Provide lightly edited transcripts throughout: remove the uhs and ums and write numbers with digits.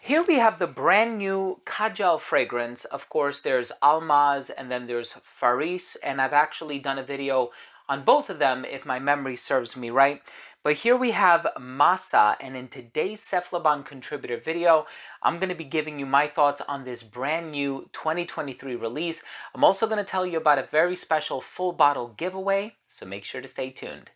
Here we have the brand new Kajal fragrance. Of course, there's Almaz and then there's Faris, and I've actually done a video on both of them if my memory serves me right. But here we have Masa, and in today's Cephalabon contributor video, I'm going to be giving you my thoughts on this brand new 2023 release. I'm also going to tell you about a very special full bottle giveaway, so make sure to stay tuned.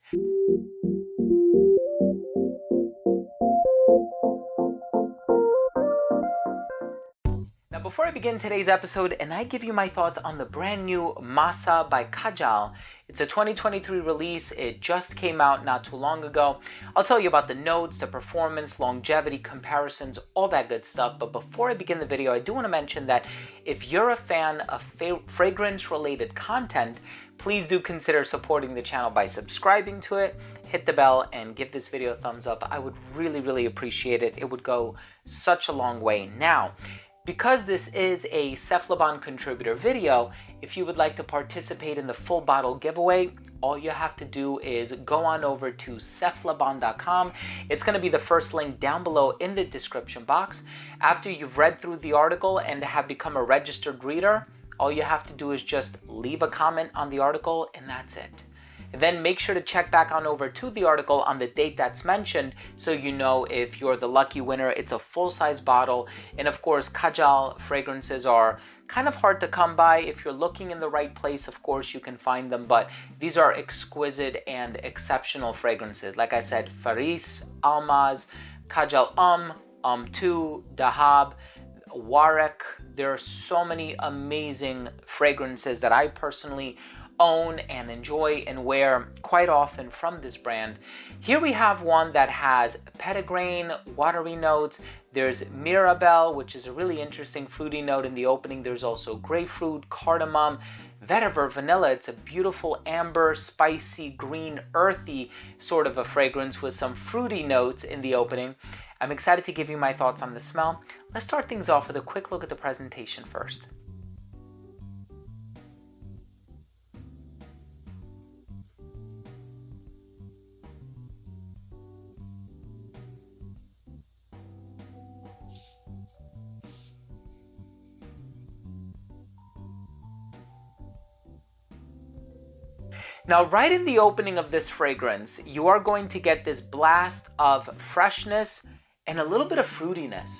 Now, before I begin today's episode and I give you my thoughts on the brand new Masa by Kajal, it's a 2023 release. It just came out not too long ago. I'll tell you about the notes, the performance, longevity, comparisons, all that good stuff. But before I begin the video, I do want to mention that if you're a fan of fragrance-related content, please do consider supporting the channel by subscribing to it, hit the bell, and give this video a thumbs up. I would really appreciate it. It would go such a long way. Now, because this is a Cephalabon contributor video, if you would like to participate in the full bottle giveaway, all you have to do is go on over to cephalabon.com. It's going to be the first link down below in the description box. After you've read through the article and have become a registered reader, all you have to do is just leave a comment on the article and that's it. And then make sure to check back on over to the article on the date that's mentioned so you know if you're the lucky winner. It's a full-size bottle, and of course Kajal fragrances are kind of hard to come by. If you're looking in the right place, of course you can find them, but these are exquisite and exceptional fragrances. Like I said, Faris, Almaz, Kajal 2, Dahab, Warek. There are so many amazing fragrances that I personally own and enjoy and wear quite often from this brand. Here we have one that has petitgrain, watery notes. There's Mirabelle, which is a really interesting fruity note in the opening. There's also grapefruit, cardamom, vetiver, vanilla. It's a beautiful amber, spicy, green, earthy sort of a fragrance with some fruity notes in the opening. I'm excited to give you my thoughts on the smell. Let's start things off with a quick look at the presentation first. Now, right in the opening of this fragrance, you are going to get this blast of freshness and a little bit of fruitiness.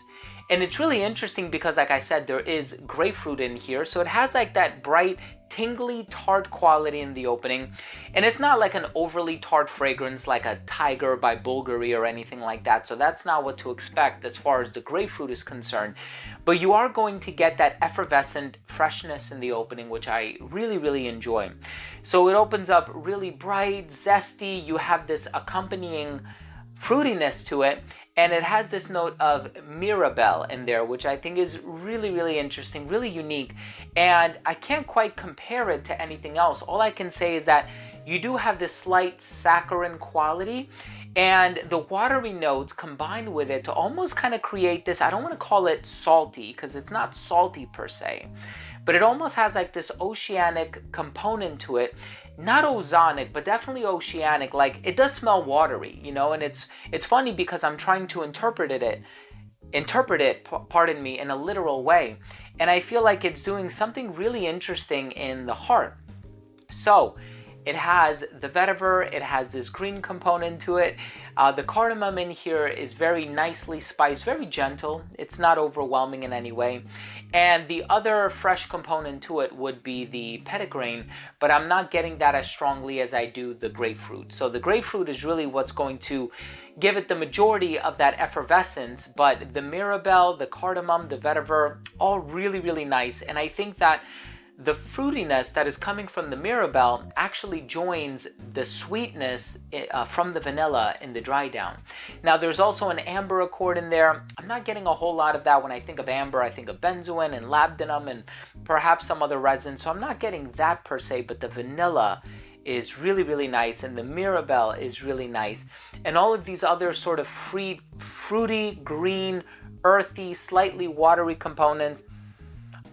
And it's really interesting because, like I said, there is grapefruit in here. So it has like that bright, tingly, tart quality in the opening. And it's not like an overly tart fragrance like a Tiger by Bulgari or anything like that. So that's not what to expect as far as the grapefruit is concerned. But you are going to get that effervescent freshness in the opening, which I really enjoy. So it opens up really bright, zesty. You have this accompanying fruitiness to it, and it has this note of Mirabelle in there, which I think is really interesting, really unique, and I can't quite compare it to anything else. All I can say is that you do have this slight saccharine quality, and the watery notes combined with it to almost kind of create this, I don't want to call it salty because it's not salty per se, but it almost has like this oceanic component to it. Not ozonic, but definitely oceanic. Like, it does smell watery, you know, and it's funny because I'm trying to interpret it, pardon me, in a literal way. And I feel like it's doing something really interesting in the heart. So it has the vetiver, it has this green component to it. The cardamom in here is very nicely spiced, very gentle. It's not overwhelming in any way. And the other fresh component to it would be the petitgrain, but I'm not getting that as strongly as I do the grapefruit. So the grapefruit is really what's going to give it the majority of that effervescence, but the Mirabelle, the cardamom, the vetiver, all really nice. And I think that the fruitiness that is coming from the Mirabelle actually joins the sweetness from the vanilla in the dry down. Now, there's also an amber accord in there. I'm not getting a whole lot of that. When I think of amber, I think of benzoin and labdanum and perhaps some other resin. So I'm not getting that per se, but the vanilla is really nice, and the Mirabelle is really nice. And all of these other sort of fruity, green, earthy, slightly watery components,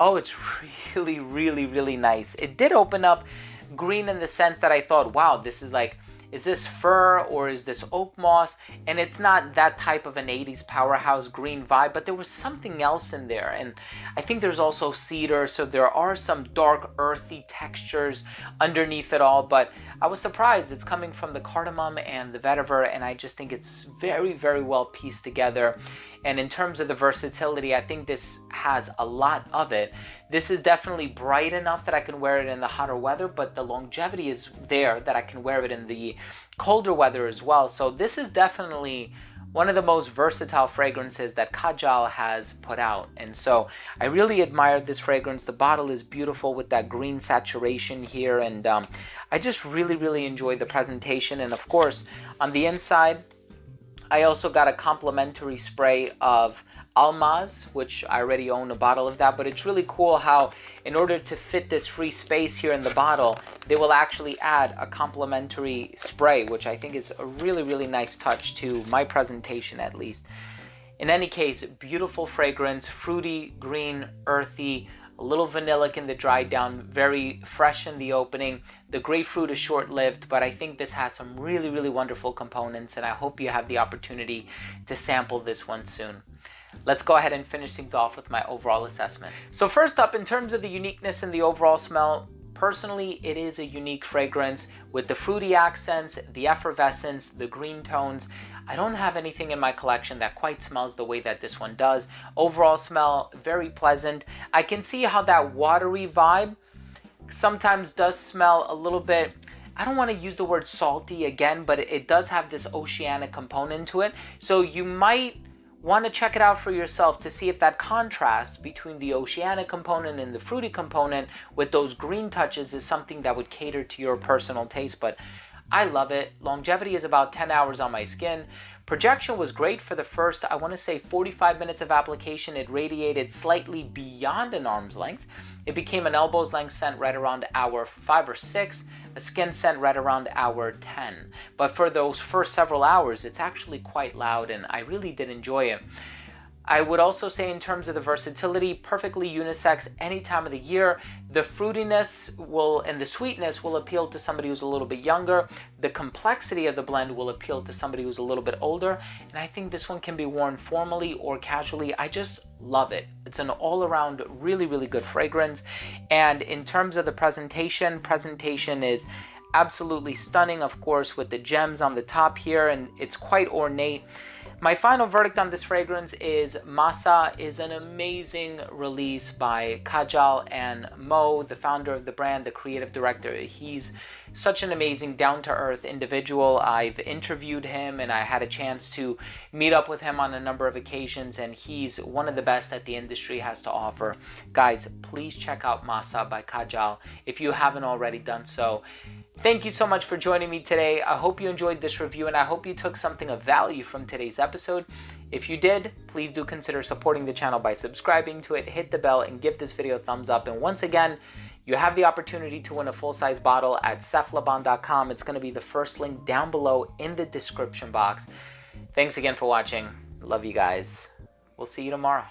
oh, it's really nice. It did open up green in the sense that I thought, wow, this is like is this fir or is this oak moss? And it's not that type of an 80s powerhouse green vibe, but there was something else in there. And I think there's also cedar, so there are some dark earthy textures underneath it all. But I was surprised. It's coming from the cardamom and the vetiver, and I just think it's very, very well pieced together. And in terms of the versatility, I think this has a lot of it. This is definitely bright enough that I can wear it in the hotter weather, but the longevity is there that I can wear it in the colder weather as well. So this is definitely one of the most versatile fragrances that Kajal has put out. And so I really admired this fragrance. The bottle is beautiful with that green saturation here. And I just really, really enjoyed the presentation. And of course, on the inside, I also got a complimentary spray of Almaz, which I already own a bottle of that, but it's really cool how in order to fit this free space here in the bottle, they will actually add a complimentary spray, which I think is a really, really nice touch to my presentation at least. In any case, beautiful fragrance, fruity, green, earthy, a little vanillic in the dry down, very fresh in the opening. The grapefruit is short-lived, but I think this has some really, really wonderful components, and I hope you have the opportunity to sample this one soon. Let's go ahead and finish things off with my overall assessment. So first up, in terms of the uniqueness and the overall smell, personally, it is a unique fragrance with the fruity accents, the effervescence, the green tones. I don't have anything in my collection that quite smells the way that this one does. Overall smell, very pleasant. I can see how that watery vibe sometimes does smell a little bit, I don't want to use the word salty again, but it does have this oceanic component to it. So you might want to check it out for yourself to see if that contrast between the oceanic component and the fruity component with those green touches is something that would cater to your personal taste. But I love it. Longevity is about 10 hours on my skin. Projection was great for the first, I want to say 45 minutes of application. It radiated slightly beyond an arm's length. It became an elbow's length scent right around hour 5 or 6. A skin scent right around hour 10. But for those first several hours, it's actually quite loud, and I really did enjoy it. I would also say in terms of the versatility, perfectly unisex any time of the year. The fruitiness and the sweetness will appeal to somebody who's a little bit younger. The complexity of the blend will appeal to somebody who's a little bit older. And I think this one can be worn formally or casually. I just love it. It's an all-around really, really good fragrance. And in terms of the presentation is absolutely stunning, of course, with the gems on the top here, and it's quite ornate. My final verdict on this fragrance is Masa is an amazing release by Kajal and Mo, the founder of the brand, the creative director. He's such an amazing, down-to-earth individual. I've interviewed him and I had a chance to meet up with him on a number of occasions, and he's one of the best that the industry has to offer. Guys, please check out Masa by Kajal if you haven't already done so. Thank you so much for joining me today. I hope you enjoyed this review, and I hope you took something of value from today's episode. If you did, please do consider supporting the channel by subscribing to it, hit the bell, and give this video a thumbs up. And once again, you have the opportunity to win a full-size bottle at cephalabon.com. It's going to be the first link down below in the description box. Thanks again for watching. Love you guys. We'll see you tomorrow.